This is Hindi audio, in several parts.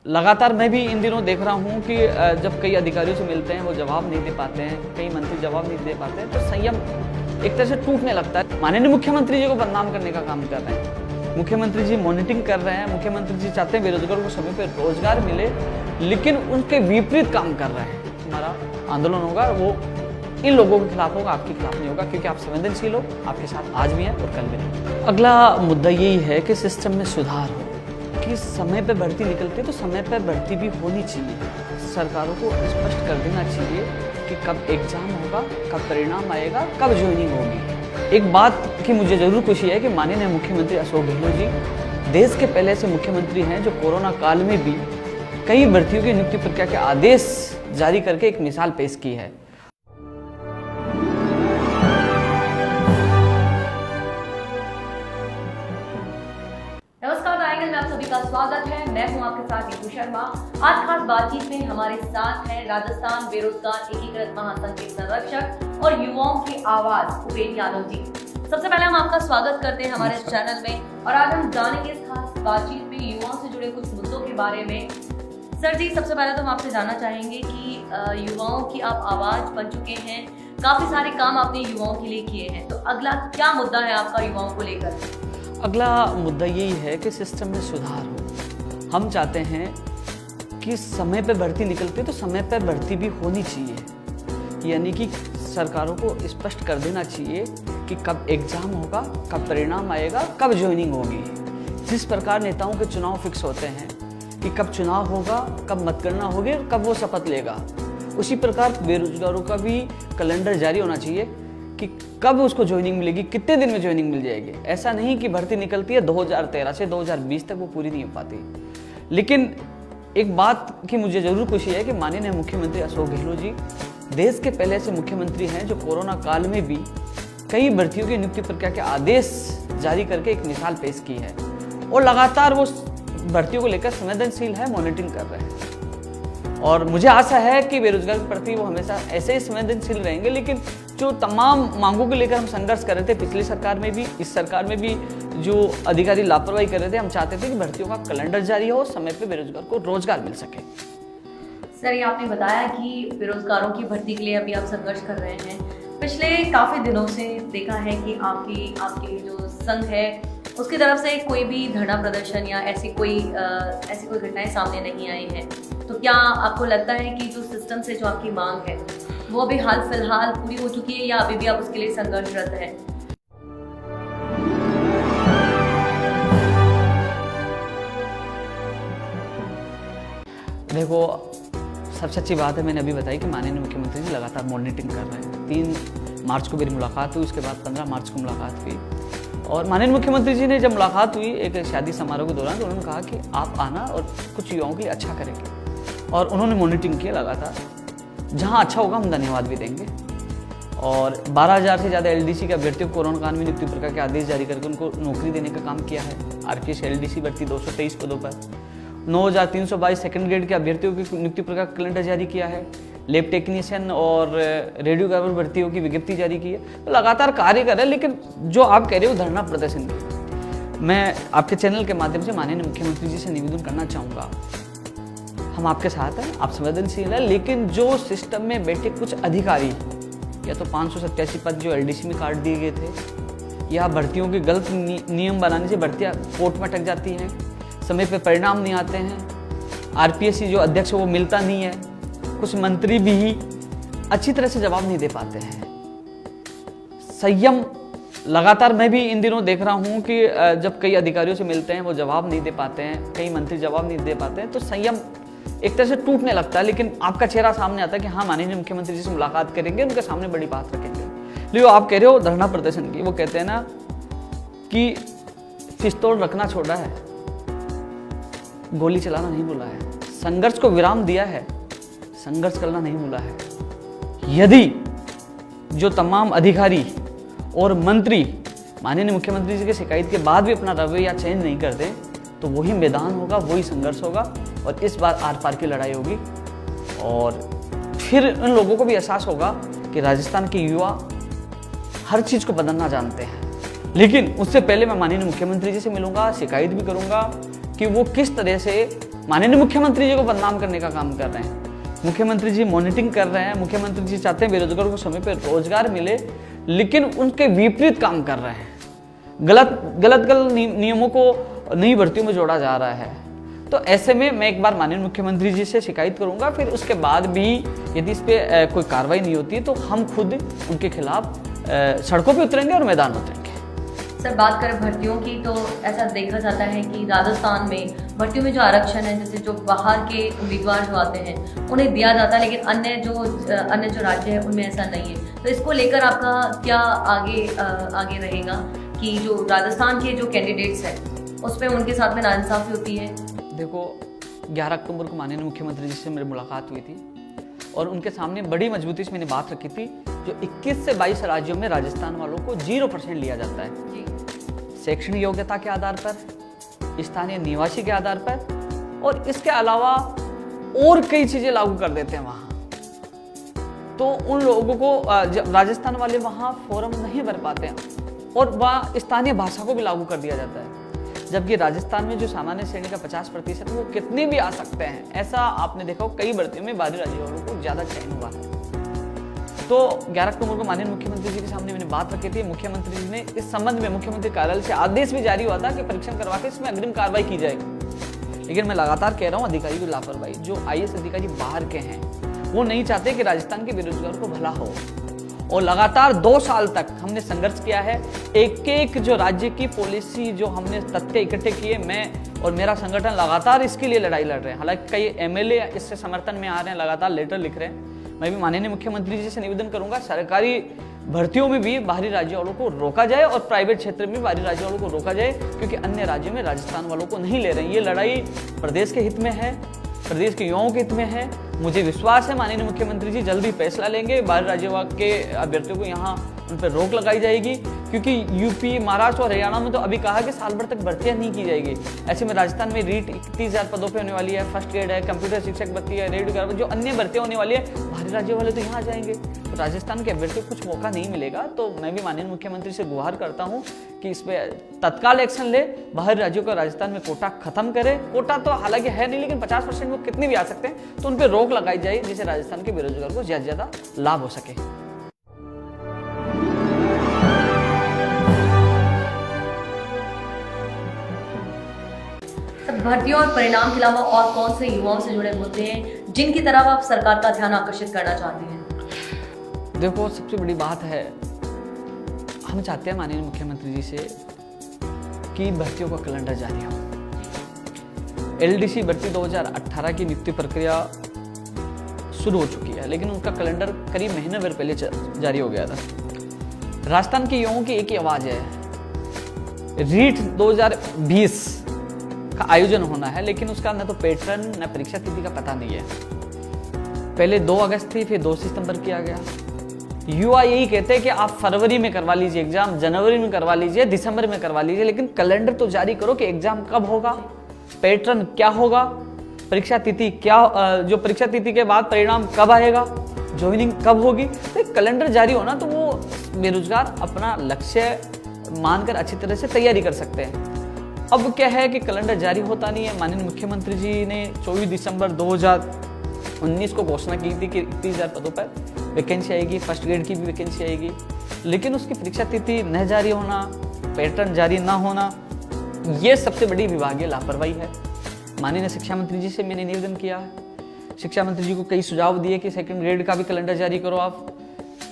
लगातार मैं भी इन दिनों देख रहा हूँ कि जब कई अधिकारियों से मिलते हैं वो जवाब नहीं दे पाते हैं, कई मंत्री जवाब नहीं दे पाते हैं, तो संयम एक तरह से टूटने लगता है। माननीय मुख्यमंत्री जी को बदनाम करने का काम कर रहे हैं। मुख्यमंत्री जी मॉनिटरिंग कर रहे हैं, मुख्यमंत्री जी चाहते हैं बेरोजगारों को समय पर रोजगार मिले, लेकिन उनके विपरीत काम कर रहे हैं। हमारा आंदोलन होगा वो इन लोगों के खिलाफ होगा, आपके खिलाफ नहीं होगा, क्योंकि आप संवेदनशील हो, आपके साथ आज भी हैं और कल भी नहीं। अगला मुद्दा यही है कि सिस्टम में सुधार हो, कि समय पे भर्ती निकलती है तो समय पे भर्ती भी होनी चाहिए। सरकारों को स्पष्ट कर देना चाहिए कि कब एग्जाम होगा, कब परिणाम आएगा, कब ज्वाइनिंग होगी। एक बात की मुझे जरूर खुशी है कि माननीय मुख्यमंत्री अशोक गहलोत जी देश के पहले ऐसे मुख्यमंत्री हैं जो कोरोना काल में भी कई भर्तियों की नियुक्ति प्रक्रिया के आदेश जारी करके एक मिसाल पेश की है। सभी का स्वागत है। मैं हूं आपके साथ नीतू शर्मा। आज खास बातचीत में हमारे साथ हैं राजस्थान बेरोजगार एकीकृत महासंघ के संरक्षक और युवाओं की आवाज उपेंद्र यादव जी। सबसे पहले हम आपका स्वागत करते हैं हमारे चैनल में और आज हम जानेंगे इस खास बातचीत में युवाओं से जुड़े कुछ मुद्दों के बारे में। सर जी, सबसे पहले तो हम आपसे जानना चाहेंगे कि युवाओं की आप आवाज बन चुके हैं, काफी सारे काम आपने युवाओं के लिए किए हैं, तो अगला क्या मुद्दा है आपका युवाओं को लेकर? अगला मुद्दा यही है कि सिस्टम में सुधार हो। हम चाहते हैं कि समय पे भर्ती निकलती है तो समय पे भर्ती भी होनी चाहिए, यानी कि सरकारों को स्पष्ट कर देना चाहिए कि कब एग्जाम होगा, कब परिणाम आएगा, कब ज्वाइनिंग होगी। जिस प्रकार नेताओं के चुनाव फिक्स होते हैं कि कब चुनाव होगा, कब मतगणना होगी और कब वो शपथ लेगा, उसी प्रकार बेरोजगारों का भी कैलेंडर जारी होना चाहिए कि कब उसको ज्वाइनिंग मिलेगी, कितने दिन में ज्वाइनिंग मिल जाएगी। ऐसा नहीं कि भर्ती निकलती है 2013 से 2020 तक वो पूरी नहीं हो पाती। लेकिन एक बात की मुझे जरूर खुशी है कि माननीय मुख्यमंत्री अशोक गहलोत जी देश के पहले ऐसे मुख्यमंत्री हैं जो कोरोना काल में भी कई भर्तियों की नियुक्ति प्रक्रिया के आदेश जारी करके एक मिसाल पेश की है और लगातार वो भर्तियों को लेकर संवेदनशील है, मॉनिटरिंग कर रहे हैं। और मुझे आशा है कि बेरोजगार के प्रति वो हमेशा ऐसे ही संवेदनशील रहेंगे। लेकिन जो तमाम मांगों को लेकर हम संघर्ष कर रहे थे पिछली सरकार में भी, इस सरकार में भी जो अधिकारी लापरवाही कर रहे थे, हम चाहते थे कि भर्तियों का कैलेंडर जारी हो, समय पे बेरोजगार को रोजगार मिल सके। सर, ये आपने बताया कि बेरोजगारों की भर्ती के लिए अभी आप संघर्ष कर रहे हैं। पिछले काफी दिनों से देखा है कि आपके जो संघ है उसकी तरफ से कोई भी धरना प्रदर्शन या ऐसी कोई घटनाएं सामने नहीं आई हैं। तो क्या आपको लगता है कि जो सिस्टम से जो आपकी मांग है वो अभी हाल फिलहाल पूरी हो चुकी है या अभी भी आप उसके लिए संघर्षरत हैं? देखो, सबसे अच्छी बात है मैंने अभी बताई कि माननीय मुख्यमंत्री जी लगातार मॉनिटरिंग कर रहे हैं। 3 मार्च को मेरी मुलाकात हुई, उसके बाद 15 मार्च को मुलाकात हुई और माननीय मुख्यमंत्री जी ने जब मुलाकात हुई एक शादी समारोह के दौरान, तो उन्होंने कहा कि आप आना और कुछ युवाओं के लिए अच्छा करेंगे और उन्होंने मॉनिटरिंग किया लगातार। जहाँ अच्छा होगा हम धन्यवाद भी देंगे। और 12,000 से ज़्यादा एलडीसी के अभ्यर्थियों को कोरोना काल में नियुक्ति प्रक्रिया के आदेश जारी करके उनको नौकरी देने का काम किया है। आरपीएस एलडीसी भर्ती 223 पदों पर 9,322 सेकंड ग्रेड के अभ्यर्थियों की नियुक्ति प्रक्रिया का कैलेंडर जारी किया है। लैब टेक्नीशियन और रेडियोग्राफर भर्तियों की विज्ञप्ति जारी की है। तो लगातार कार्य कर रहे हैं। लेकिन जो आप कह रहे हो धरना प्रदर्शन की, मैं आपके चैनल के माध्यम से माननीय मुख्यमंत्री जी से निवेदन करना चाहूँगा, हम आपके साथ हैं, आप संवेदनशील हैं, लेकिन जो सिस्टम में बैठे कुछ अधिकारी या तो 587 पद जो एलडीसी में काट दिए गए थे या भर्तियों के गलत नियम बनाने से भर्तियाँ कोर्ट में अटक जाती हैं, समय पे परिणाम नहीं आते हैं, आरपीएससी जो अध्यक्ष है वो मिलता नहीं है, कुछ मंत्री भी अच्छी तरह से जवाब नहीं दे पाते हैं। संयम लगातार मैं भी इन दिनों देख रहा हूँ कि जब कई अधिकारियों से मिलते हैं वो जवाब नहीं दे पाते हैं, कई मंत्री जवाब नहीं दे पाते हैं, तो संयम एक तरह से टूटने लगता है। लेकिन आपका चेहरा सामने आता है कि हाँ, माननीय मुख्यमंत्री जी से मुलाकात करेंगे, उनके सामने बड़ी बात रखेंगे। लेकिन आप कह रहे हो धरना प्रदर्शन की, वो कहते हैं ना कि पिस्तौल रखना छोड़ा है, गोली चलाना नहीं बोला है, संघर्ष को विराम दिया है, संघर्ष करना नहीं बोला है। यदि जो तमाम अधिकारी और मंत्री माननीय मुख्यमंत्री जी की शिकायत के बाद भी अपना रवैया चेंज नहीं करते, तो वही मैदान होगा, वही संघर्ष होगा और इस बार आर पार की लड़ाई होगी। और फिर उन लोगों को भी एहसास होगा कि राजस्थान के युवा हर चीज़ को बदलना जानते हैं। लेकिन उससे पहले मैं माननीय मुख्यमंत्री जी से मिलूंगा, शिकायत भी करूंगा कि वो किस तरह से माननीय मुख्यमंत्री जी को बदनाम करने का काम कर रहे हैं। मुख्यमंत्री जी मॉनिटरिंग कर रहे हैं, मुख्यमंत्री जी चाहते हैं बेरोजगारों को समय पर रोजगार मिले, लेकिन उनके विपरीत काम कर रहे हैं। गलत नियमों को नई भर्तियों में जोड़ा जा रहा है। तो ऐसे में मैं एक बार माननीय मुख्यमंत्री जी से शिकायत करूंगा, फिर उसके बाद भी यदि इस पे कोई कार्रवाई नहीं होती तो हम खुद उनके खिलाफ सड़कों पे उतरेंगे और मैदान उतरेंगे। सर, बात करें भर्तियों की तो ऐसा देखा जाता है कि राजस्थान में भर्तियों में जो आरक्षण है, जैसे जो बाहर के उम्मीदवार जो आते हैं उन्हें दिया जाता है, लेकिन अन्य जो राज्य है उनमें ऐसा नहीं है। तो इसको लेकर आपका क्या आगे रहेगा कि जो राजस्थान के जो कैंडिडेट्स हैं उस पर उनके साथ में नाइंसाफी होती है? देखो, 11 अक्टूबर को माननीय मुख्यमंत्री जी से मेरी मुलाकात हुई थी और उनके सामने बड़ी मजबूती से मैंने बात रखी थी। जो 21 से 22 राज्यों में राजस्थान वालों को 0% लिया जाता है जी। शैक्षणिक योग्यता के आधार पर, स्थानीय निवासी के आधार पर, और इसके अलावा और कई चीजें लागू कर देते हैं वहां। तो उन लोगों को राजस्थान वाले वहां फॉर्म नहीं भर पाते हैं और वह स्थानीय भाषा को भी लागू कर दिया जाता है। जबकि राजस्थान में जो सामान्य श्रेणी का 50% वो कितने भी आ सकते हैं। ऐसा आपने देखा कई भर्तियों में बाहरी राज्यों वालों को ज्यादा चयन हुआ है। तो 11 अक्टूबर को माननीय मुख्यमंत्री जी के सामने मैंने बात रखी थी। मुख्यमंत्री जी ने इस संबंध में मुख्यमंत्री कार्यालय से आदेश भी जारी हुआ था कि परीक्षण करवा के इसमें अग्रिम कार्रवाई की जाएगी। लेकिन मैं लगातार कह रहा हूँ, अधिकारी की लापरवाही। जो IAS अधिकारी बाहर के हैं वो नहीं चाहते कि राजस्थान के बेरोजगारों को भला हो, और लगातार 2 साल तक हमने संघर्ष किया है। एक जो राज्य की पॉलिसी जो हमने तथ्य इकट्ठे किए, मैं और मेरा संगठन लगातार इसके लिए लड़ाई लड़ रहे हैं। हालांकि कई MLA इससे समर्थन में आ रहे हैं, लगातार लेटर लिख रहे हैं। मैं भी माननीय मुख्यमंत्री जी से निवेदन करूंगा, सरकारी भर्तियों में भी बाहरी राज्यों वालों को रोका जाए और प्राइवेट क्षेत्र में बाहरी राज्यों वालों को रोका जाए, क्योंकि अन्य राज्यों में राजस्थान वालों को नहीं ले रहे हैं। ये लड़ाई प्रदेश के हित में है, प्रदेश के युवाओं के हित में है। मुझे विश्वास है माननीय मुख्यमंत्री जी जल्दी फैसला लेंगे। बाहरी राज्यों के अभ्यर्थियों को यहाँ उन पर रोक लगाई जाएगी, क्योंकि यूपी, महाराष्ट्र और हरियाणा में तो अभी कहा कि साल भर तक भर्तियां नहीं की जाएगी। ऐसे में राजस्थान में रीट 31,000 पदों पे होने वाली है, फर्स्ट ग्रेड है, कंप्यूटर शिक्षक भर्ती है, रेडियो, जो अन्य भर्तियां होने वाली है, बाहरी राज्यों वाले तो यहाँ आ जाएंगे। तो राजस्थान के अभ्यर्थियों को कुछ मौका नहीं मिलेगा। तो मैं भी माननीय मुख्यमंत्री से गुहार करता हूँ कि इस पर तत्काल एक्शन ले, बाहरी राज्यों का राजस्थान में कोटा खत्म करे। कोटा तो हालांकि है नहीं, लेकिन 50% वो कितने भी आ सकते हैं, तो उन पर रोक लगाई जाए, जिससे राजस्थान के बेरोजगार को ज्यादा से ज्यादा लाभ हो सके। भर्तियों और परिणाम के अलावा और कौन से युवाओं से जुड़े मुद्दे हैं जिनकी तरफ आप सरकार का ध्यान आकर्षित करना चाहते हैं? देखो, सबसे बड़ी बात है, हम चाहते हैं माननीय मुख्यमंत्री जी से कि भर्तियों का कैलेंडर जारी हो। LDC भर्ती 2018 की नियुक्ति प्रक्रिया शुरू हो चुकी है, लेकिन उनका कैलेंडर करीब महीने भर पहले जारी हो गया था। राजस्थान के युवाओं की एक ही आवाज है, रीट 2020 का आयोजन होना है, लेकिन उसका न तो पैटर्न न परीक्षा तिथि का पता नहीं है। पहले 2 अगस्त थी, फिर 2 सितंबर किया गया। युवा यही कहते हैं कि आप फरवरी में करवा लीजिए एग्जाम, जनवरी में करवा लीजिए, दिसंबर में करवा लीजिए, लेकिन कैलेंडर तो जारी करो कि एग्जाम कब होगा, पैटर्न क्या होगा, परीक्षा तिथि क्या, जो परीक्षा तिथि के बाद परिणाम कब आएगा, ज्वाइनिंग कब होगी। तो कैलेंडर जारी होना तो वो बेरोजगार अपना लक्ष्य मानकर अच्छी तरह से तैयारी कर सकते हैं। अब क्या है कि कैलेंडर जारी होता नहीं है। माननीय मुख्यमंत्री जी ने 24 दिसंबर 2019 को घोषणा की थी कि 31,000 पदों पर वैकेंसी आएगी, फर्स्ट ग्रेड की भी वैकेंसी आएगी, लेकिन उसकी परीक्षा तिथि न जारी होना, पैटर्न जारी न होना, ये सबसे बड़ी विभागीय लापरवाही है। माननीय शिक्षा मंत्री जी से मैंने निवेदन किया है, शिक्षा मंत्री जी को कई सुझाव दिए कि सेकंड ग्रेड का भी कैलेंडर जारी करो, आप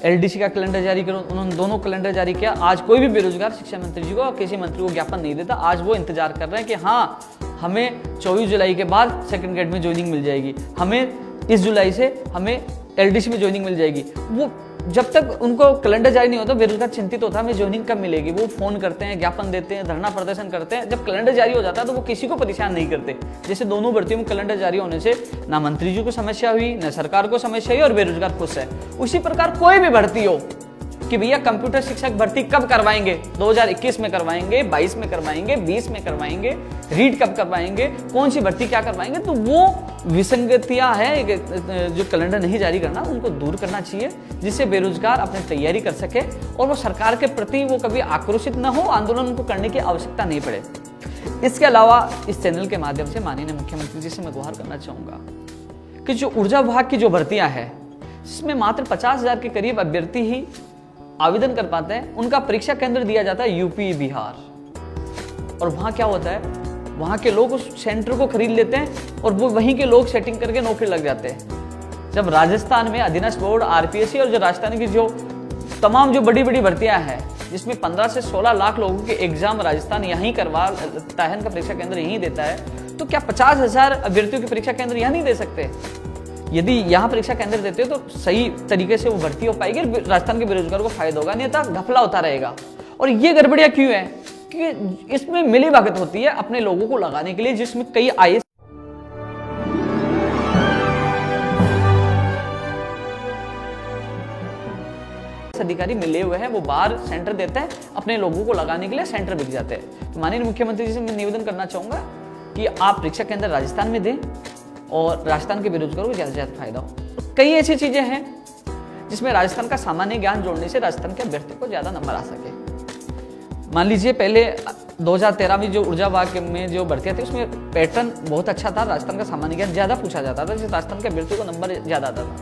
LDC का कैलेंडर जारी करो। उन्होंने दोनों कैलेंडर जारी किया। आज कोई भी बेरोजगार शिक्षा मंत्री जी को और किसी मंत्री को ज्ञापन नहीं देता। आज वो इंतजार कर रहे हैं कि हाँ, हमें 24 जुलाई के बाद सेकंड ग्रेड में ज्वाइनिंग मिल जाएगी, हमें 30 जुलाई से हमें LDC में ज्वाइनिंग मिल जाएगी। वो जब तक उनको कैलेंडर जारी नहीं होता, बेरोजगार चिंतित होता है हमें ज्वाइनिंग कब मिलेगी। वो फोन करते हैं, ज्ञापन देते हैं, धरना प्रदर्शन करते हैं। जब कैलेंडर जारी हो जाता है तो वो किसी को परेशान नहीं करते। जैसे दोनों भर्तियों में कैलेंडर जारी होने से ना मंत्री जी को समस्या हुई, ना सरकार को समस्या हुई और बेरोजगार खुश है। उसी प्रकार कोई भी भर्ती हो कि भैया कंप्यूटर शिक्षक भर्ती कब करवाएंगे, 2021 में करवाएंगे, 22 में करवाएंगे, 20 में करवाएंगे, रीट कब करवाएंगे, कौन सी भर्ती क्या करवाएंगे, तो वो विसंगतियां हैं जो कैलेंडर नहीं जारी करना, उनको दूर करना चाहिए, जिससे बेरोजगार अपनी तैयारी कर सके और वो सरकार के प्रति वो कभी आक्रोशित न हो, आंदोलन उनको करने की आवश्यकता नहीं पड़े। इसके अलावा इस चैनल के माध्यम से माननीय मुख्यमंत्री जी से मैं गुहार करना चाहूँगा कि जो ऊर्जा विभाग की जो भर्तियां हैं, जिसमें मात्र 50,000 के करीब अभ्यर्थी ही आवेदन कर पाते हैं, उनका परीक्षा केंद्र दिया जाता है यूपी बिहार। और वहाँ क्या होता है, वहाँ के लोग उस सेंटर को खरीद लेते हैं और वो वहीं के लोग सेटिंग करके नौकरी लग जाते हैं। जब राजस्थान में अधीनस्थ बोर्ड, आरपीएससी और जो राजस्थान की जो तमाम जो बड़ी बड़ी भर्तियां हैं, जिसमें 15 से 16 लाख लोगों के एग्जाम राजस्थान यहीं करवाता है, इनका परीक्षा केंद्र यहीं देता है, तो क्या 50,000 अभ्यर्थियों की परीक्षा केंद्र यहाँ नहीं दे सकते? यदि यहाँ परीक्षा केंद्र देते तो सही तरीके से वो भर्ती हो पाएगी, राजस्थान के बेरोजगारों को फायदा होगा, नहीं तो घपला होता रहेगा। और ये गड़बड़ियां क्यों है कि इसमें मिली भगत होती है अपने लोगों को लगाने के लिए, जिसमें कई आईएएस अधिकारी मिले हुए हैं, वो बाहर सेंटर देते हैं, अपने लोगों को लगाने के लिए सेंटर बिक जाते हैं। तो माननीय मुख्यमंत्री जी से मैं निवेदन करना चाहूंगा कि आप परीक्षा केंद्र राजस्थान में दें और राजस्थान के बेरोजगारों को ज़्यादा से ज़्यादा फायदा हो। कई ऐसी चीज़ें हैं जिसमें राजस्थान का सामान्य ज्ञान जोड़ने से राजस्थान के अभ्यर्थी को ज़्यादा नंबर आ सके। मान लीजिए पहले 2013 में जो ऊर्जा विभाग में जो भर्तियाँ थी, उसमें पैटर्न बहुत अच्छा था, राजस्थान का सामान्य ज्ञान ज़्यादा पूछा जाता था, जिससे राजस्थान के अभ्यर्थी को नंबर ज़्यादा आता था।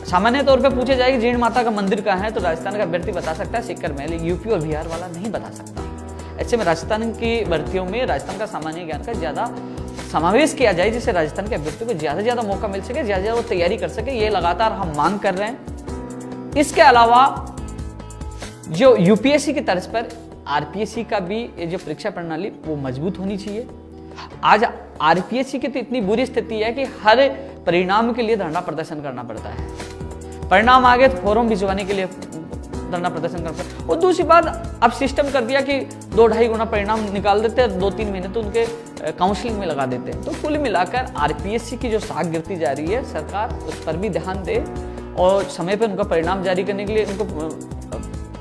सामान्य तौर पे पूछे जाएगी जीर्ण माता का मंदिर कहाँ है, तो राजस्थान का अभ्यर्थी बता सकता है सिक्कर महल, यूपी और बिहार वाला नहीं बता सकता। ऐसे में राजस्थान की भर्तियों में राजस्थान का सामान्य ज्ञान का ज़्यादा समावेश किया जाए, जिससे राजस्थान के अभ्यर्थी को ज़्यादा से ज़्यादा मौका मिल सके, ज़्यादा वो तैयारी कर सके। ये लगातार हम मांग कर रहे हैं। इसके अलावा जो यूपीएससी की तर्ज पर आरपीएससी का भी ये जो परीक्षा प्रणाली वो मजबूत होनी चाहिए। आज आरपीएससी की तो इतनी बुरी स्थिति है कि हर परिणाम के लिए धरना प्रदर्शन करना पड़ता है। परिणाम आ गए तो फॉर्म भिजवाने के लिए धरना प्रदर्शन करना पड़ता है। और दूसरी बात, अब सिस्टम कर दिया कि 2-2.5 गुना परिणाम निकाल देते हैं, 2-3 महीने तो उनके काउंसलिंग में लगा देते हैं। तो कुल मिलाकर आरपीएससी की जो साख गिरती जा रही है, सरकार उस पर भी ध्यान दे और समय पर उनका परिणाम जारी करने के लिए उनको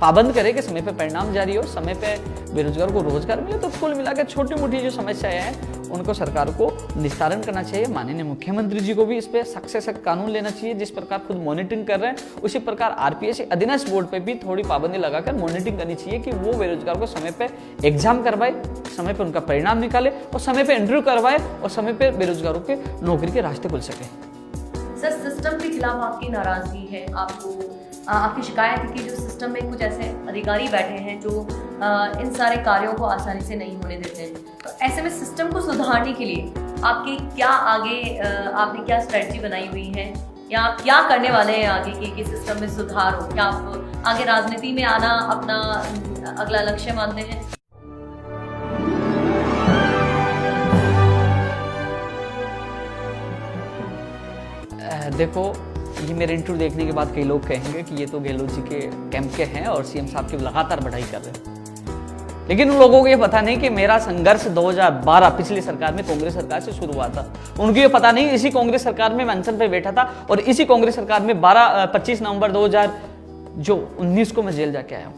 पाबंद करे कि समय पे परिणाम जारी हो, समय पे बेरोजगार को रोजगार मिले। तो कुल मिलाकर छोटी मोटी जो समस्याएं हैं उनको सरकार को निस्तारण करना चाहिए। माननीय मुख्यमंत्री जी को भी इस पे सख्त से सख्त कानून लेना चाहिए। जिस प्रकार खुद मॉनिटरिंग कर रहे हैं, उसी प्रकार आरपीएससी अधीनस्थ बोर्ड पे भी थोड़ी पाबंदी लगाकर मॉनिटरिंग करनी चाहिए कि वो बेरोजगार को समय पे एग्जाम करवाए, समय पे उनका परिणाम निकाले और समय पे इंटरव्यू करवाए और समय पे बेरोजगारों के नौकरी के रास्ते खुल सके। सर, सिस्टम के खिलाफ आपकी नाराजगी है, आपकी शिकायत है कि जो सिस्टम में कुछ ऐसे अधिकारी बैठे हैं जो इन सारे कार्यों को आसानी से नहीं होने देते हैं। तो ऐसे में सिस्टम को सुधारने के लिए आपके क्या आपने क्या स्ट्रेटजी बनाई हुई है या आप क्या करने वाले हैं आगे कि सिस्टम में सुधार हो? क्या आप आगे राजनीति में आना अपना अगला लक्ष्य मानते हैं? देखो, ये मेरे इंटरव्यू देखने के बाद कई लोग कहेंगे कि ये तो गहलोत जी के कैंप के हैं और सीएम साहब की लगातार बढ़ाई कर रहे हैं। लेकिन उन लोगों को ये पता नहीं कि मेरा संघर्ष 2012 पिछली सरकार में कांग्रेस सरकार से शुरू हुआ था। उनको ये पता नहीं, इसी कांग्रेस सरकार में मैं अनशन पे बैठा था और इसी कांग्रेस सरकार में 25 नवंबर 2019 को मैं जेल जाके आया हूँ।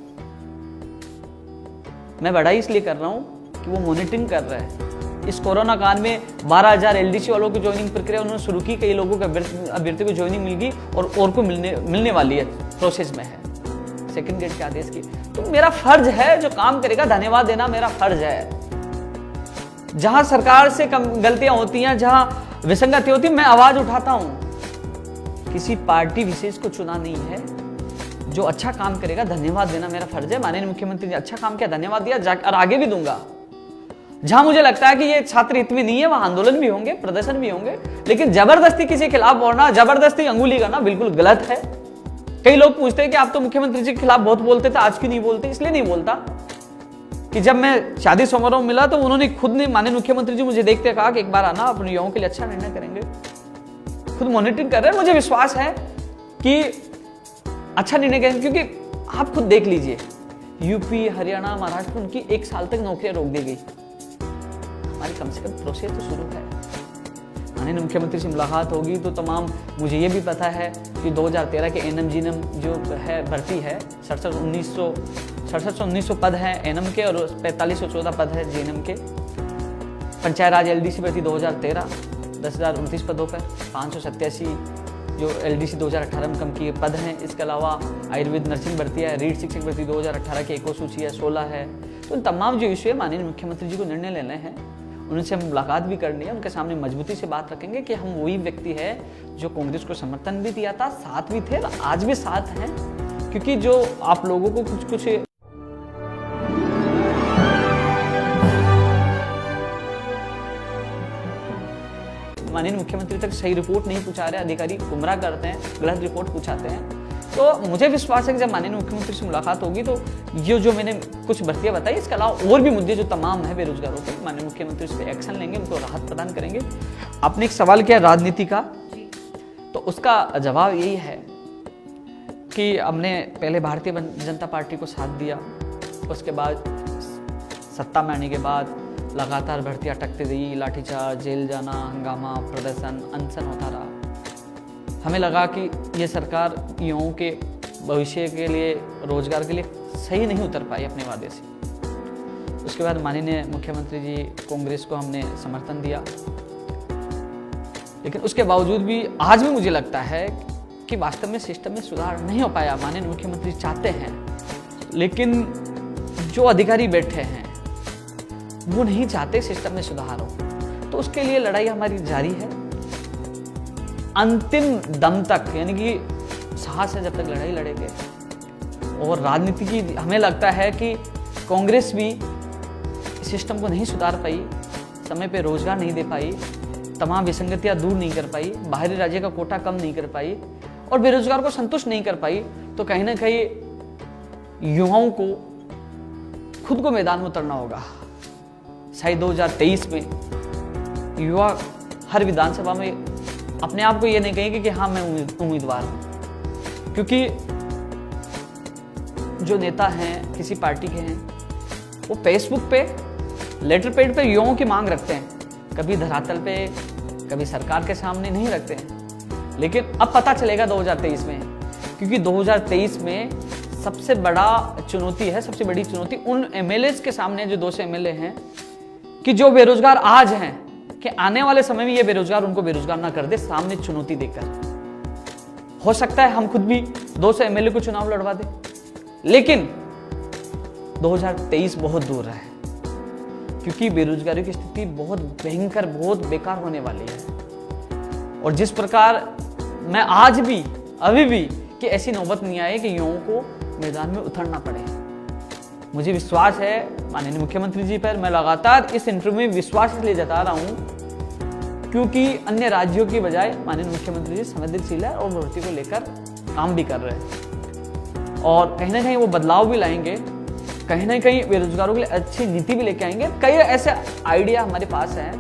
मैं बढ़ाई इसलिए कर रहा हूँ कि वो मॉनिटरिंग कर रहा है। इस कोरोना काल में 12,000 एलडीसी वालों की ज्वाइनिंग प्रक्रिया उन्होंने शुरू की, कई लोगों के अभ्यर्थी को ज्वाइनिंग मिल गई और को मिलने वाली है, प्रोसेस में है सेकंड ग्रेड के आदेश की। तो मेरा फर्ज है, जो काम करेगा धन्यवाद देना मेरा फर्ज है। जहां सरकार से कम गलतियां होती हैं, जहां विसंगति होती है, मैं आवाज उठाता हूं। किसी पार्टी विशेष को चुना नहीं है, जो अच्छा काम करेगा धन्यवाद देना मेरा फर्ज है। माननीय मुख्यमंत्री ने अच्छा काम किया, धन्यवाद दिया और आगे भी दूंगा। जहां मुझे लगता है कि ये छात्र हित में नहीं है, वहां आंदोलन भी होंगे, प्रदर्शन भी होंगे, लेकिन जबरदस्ती किसी के खिलाफ बोलना, जबरदस्ती अंगुली करना बिल्कुल गलत है। कई लोग पूछते हैं कि आप तो मुख्यमंत्री जी के खिलाफ बहुत बोलते थे, आज क्यों नहीं बोलते? इसलिए नहीं बोलता कि जब मैं शादी समारोह में मिला तो उन्होंने खुद ने, माननीय मुख्यमंत्री जी मुझे देखते कहा कि एक बार आना, अपने युवाओं के लिए अच्छा निर्णय करेंगे। खुद मॉनिटरिंग कर रहे हैं, मुझे विश्वास है कि अच्छा निर्णय करेंगे। क्योंकि आप खुद देख लीजिए, यूपी, हरियाणा, महाराष्ट्र, उनकी 1 साल तक नौकरियां रोक दी गई। हमारी कम से कम प्रोसेस तो शुरू है। माननीय मुख्यमंत्री से मुलाकात होगी तो तमाम, मुझे ये भी पता है कि 2013 के एनएम जीएनएम जो है भर्ती है, 67-1900 पद हैं एनएम के और 4514 पद है जीएनएम के। पंचायत राज एलडीसी भर्ती 2013 10,029 पदों पर, 587 जो एलडीसी 2018 में कम किए पद हैं। इसके अलावा आयुर्वेद नर्सिंग भर्ती है, रीड शिक्षक भर्ती 2018 की एक और सूची है, 16 है। तो उन तमाम जो इशू है माननीय मुख्यमंत्री जी को निर्णय लेने हैं, उनसे मुलाकात भी करनी है, उनके सामने मजबूती से बात रखेंगे कि हम वही व्यक्ति है जो कांग्रेस को समर्थन भी दिया था, साथ भी थे, आज भी साथ हैं। क्योंकि जो आप लोगों को कुछ माननीय मुख्यमंत्री तक सही रिपोर्ट नहीं पहुंचा रहे, अधिकारी गुमराह करते हैं, गलत रिपोर्ट पहुंचाते हैं, तो मुझे विश्वास है कि जब माननीय मुख्यमंत्री से मुलाकात होगी तो ये जो मैंने कुछ भर्तियां बताई, इसके अलावा और भी मुद्दे जो तमाम है बेरोजगारों के, माननीय मुख्यमंत्री उस पर एक्शन लेंगे, उनको राहत प्रदान करेंगे। आपने एक सवाल किया राजनीति का, तो उसका जवाब यही है कि हमने पहले भारतीय जनता पार्टी को साथ दिया, उसके बाद सत्ता में आने के बाद लगातार भर्तियां अटकती रही, लाठीचार्ज, जेल जाना, हंगामा, प्रदर्शन, अनशन होता रहा। हमें लगा कि ये सरकार युवाओं के भविष्य के लिए, रोजगार के लिए सही नहीं उतर पाई अपने वादे से। उसके बाद माननीय मुख्यमंत्री जी कांग्रेस को हमने समर्थन दिया, लेकिन उसके बावजूद भी आज भी मुझे लगता है कि वास्तव में सिस्टम में सुधार नहीं हो पाया। माननीय मुख्यमंत्री चाहते हैं, लेकिन जो अधिकारी बैठे हैं वो नहीं चाहते सिस्टम में सुधार हो, तो उसके लिए लड़ाई हमारी जारी है अंतिम दम तक, यानी कि साहस है जब तक लड़ाई लड़ेंगे। और राजनीति की हमें लगता है कि कांग्रेस भी सिस्टम को नहीं सुधार पाई, समय पे रोजगार नहीं दे पाई, तमाम विसंगतियां दूर नहीं कर पाई, बाहरी राज्य का कोटा कम नहीं कर पाई और बेरोजगार को संतुष्ट नहीं कर पाई, तो कहीं ना कहीं युवाओं को खुद को मैदान में उतरना होगा। शायद 2023 में युवा हर विधानसभा में अपने आप को ये नहीं कहेंगे कि हाँ मैं उम्मीदवार हूं, क्योंकि जो नेता हैं किसी पार्टी के हैं वो फेसबुक पे लेटर पैड पे युवाओं की मांग रखते हैं, कभी धरातल पे, कभी सरकार के सामने नहीं रखते हैं। लेकिन अब पता चलेगा 2023 में, क्योंकि 2023 में सबसे बड़ा चुनौती है, सबसे बड़ी चुनौती उन एमएलए के सामने जो 200 एमएलए हैं कि जो बेरोजगार आज हैं, कि आने वाले समय में ये बेरोजगार उनको बेरोजगार ना कर दे, सामने चुनौती देकर। हो सकता है हम खुद भी 200 एमएलए को चुनाव लड़वा दे, लेकिन 2023 बहुत दूर है, क्योंकि बेरोजगारी की स्थिति बहुत भयंकर, बहुत बेकार होने वाली है। और जिस प्रकार मैं आज भी, अभी भी, कि ऐसी नौबत नहीं आए कि युवाओं को मैदान में उतरना पड़े। मुझे विश्वास है माननीय मुख्यमंत्री जी पर। मैं लगातार इस इंटरव्यू में विश्वास इसलिए जता रहा हूं क्योंकि अन्य राज्यों की बजाय माननीय मुख्यमंत्री जी संवेदनशील है और भर्ती को लेकर काम भी कर रहे हैं, और कहीं ना कहीं वो बदलाव भी लाएंगे, कहीं ना कहीं बेरोजगारों के लिए अच्छी नीति भी लेके आएंगे। कई ऐसे आइडिया हमारे पास हैं,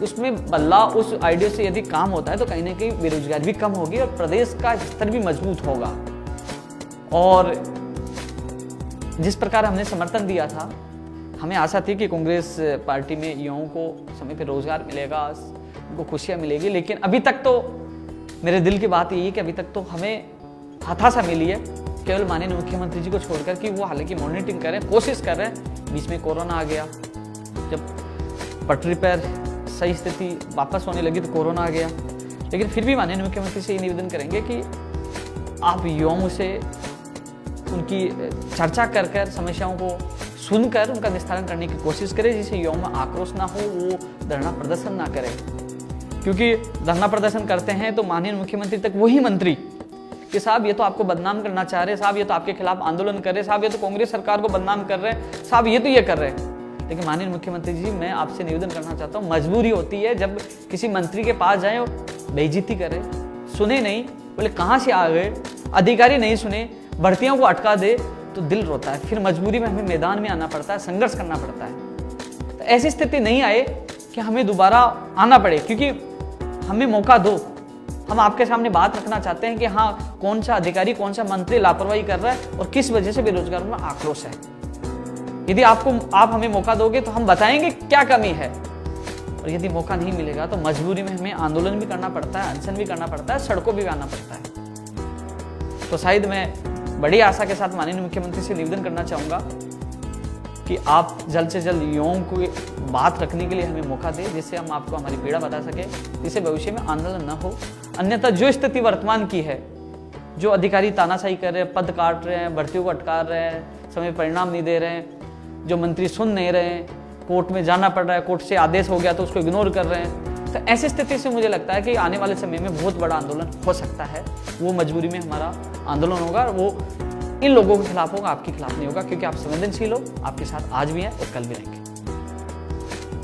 उसमें बदलाव, उस आइडिया से यदि काम होता है तो कहीं ना कहीं बेरोजगारी भी कम होगी और प्रदेश का स्तर भी मजबूत होगा। और जिस प्रकार हमने समर्थन दिया था, हमें आशा थी कि कांग्रेस पार्टी में युवाओं को समय पर रोजगार मिलेगा, उनको खुशियां मिलेगी, लेकिन अभी तक तो मेरे दिल की बात यही है कि अभी तक तो हमें हताशा मिली है, केवल माननीय मुख्यमंत्री जी को छोड़कर, कि वो हालांकि मॉनिटरिंग कर रहे हैं, कोशिश कर रहे हैं। बीच में कोरोना आ गया, जब पटरी पर सही स्थिति वापस होने लगी तो कोरोना आ गया, लेकिन फिर भी माननीय मुख्यमंत्री से ये निवेदन करेंगे कि आप युवाओं से उनकी चर्चा कर कर, समस्याओं को सुनकर उनका निस्तारण करने की कोशिश करें, जिससे युवाओं में आक्रोश ना हो, वो धरना प्रदर्शन ना करें। क्योंकि धरना प्रदर्शन करते हैं तो माननीय मुख्यमंत्री तक वही मंत्री कि साहब ये तो आपको बदनाम करना चाह रहे हैं, साहब ये तो आपके खिलाफ आंदोलन कर रहे हैं, साहब ये तो कांग्रेस सरकार को बदनाम कर रहे हैं, साहब ये तो ये कर रहे हैं। लेकिन माननीय मुख्यमंत्री जी, मैं आपसे निवेदन करना चाहता हूँ, मजबूरी होती है जब किसी मंत्री के पास जाए और बेइज्जती करे, सुने नहीं, बोले कहाँ से आ गए, अधिकारी नहीं सुने, भर्तियों को अटका दे, तो दिल रोता है। फिर मजबूरी में हमें मैदान में आना पड़ता है, संघर्ष करना पड़ता है। तो ऐसी स्थिति नहीं आए कि हमें दोबारा आना पड़े, क्योंकि हमें मौका दो। हम आपके सामने बात रखना चाहते हैं कि हाँ, कौन सा अधिकारी, कौन सा मंत्री लापरवाही कर रहा है और किस वजह से बेरोजगारों में आक्रोश है। यदि आप हमें मौका दोगे तो हम बताएंगे क्या कमी है, और यदि मौका नहीं मिलेगा तो मजबूरी में हमें आंदोलन भी करना पड़ता है, अनशन भी करना पड़ता है, सड़कों भी आना पड़ता है। तो शायद मैं बड़ी आशा के साथ माननीय मुख्यमंत्री से निवेदन करना चाहूँगा कि आप जल्द से जल्द युवाओं को बात रखने के लिए हमें मौका दें, जिससे हम आपको हमारी पीड़ा बता सके, जिससे भविष्य में आंदोलन न हो। अन्यथा जो स्थिति वर्तमान की है, जो अधिकारी तानाशाही कर रहे हैं, पद काट रहे हैं, भर्तियों को अटका रहे हैं, समय परिणाम नहीं दे रहे हैं, जो मंत्री सुन नहीं रहे हैं, कोर्ट में जाना पड़ रहा है, कोर्ट से आदेश हो गया तो उसको इग्नोर कर रहे हैं। तो ऐसी स्थिति से मुझे लगता है कि आने वाले समय में बहुत बड़ा आंदोलन हो सकता है। वो मजबूरी में हमारा आंदोलन होगा और वो इन लोगों के खिलाफ होगा, आपके खिलाफ नहीं होगा, क्योंकि आप संवेदनशील हो, आपके साथ आज भी हैं और कल भी रहेंगे।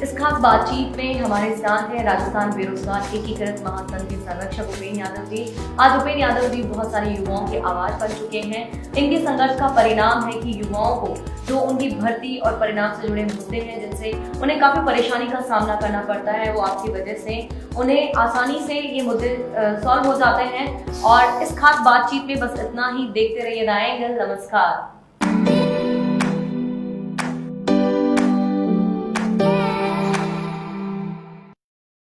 इस खास बातचीत में हमारे साथ हैं राजस्थान बेरोजगार एकीकृत महासंघ के संरक्षक उपेंद्र यादव जी। आज उपेंद्र यादव जी बहुत सारे युवाओं की आवाज बन चुके हैं। इनके संघर्ष का परिणाम है कि युवाओं को जो उनकी भर्ती और परिणाम से जुड़े मुद्दे हैं, जिनसे उन्हें काफी परेशानी का सामना करना पड़ता है, वो आपकी वजह से उन्हें आसानी से ये मुद्दे सॉल्व हो जाते हैं। और इस खास बातचीत में बस इतना ही। देखते रहिए द एंगल। नमस्कार।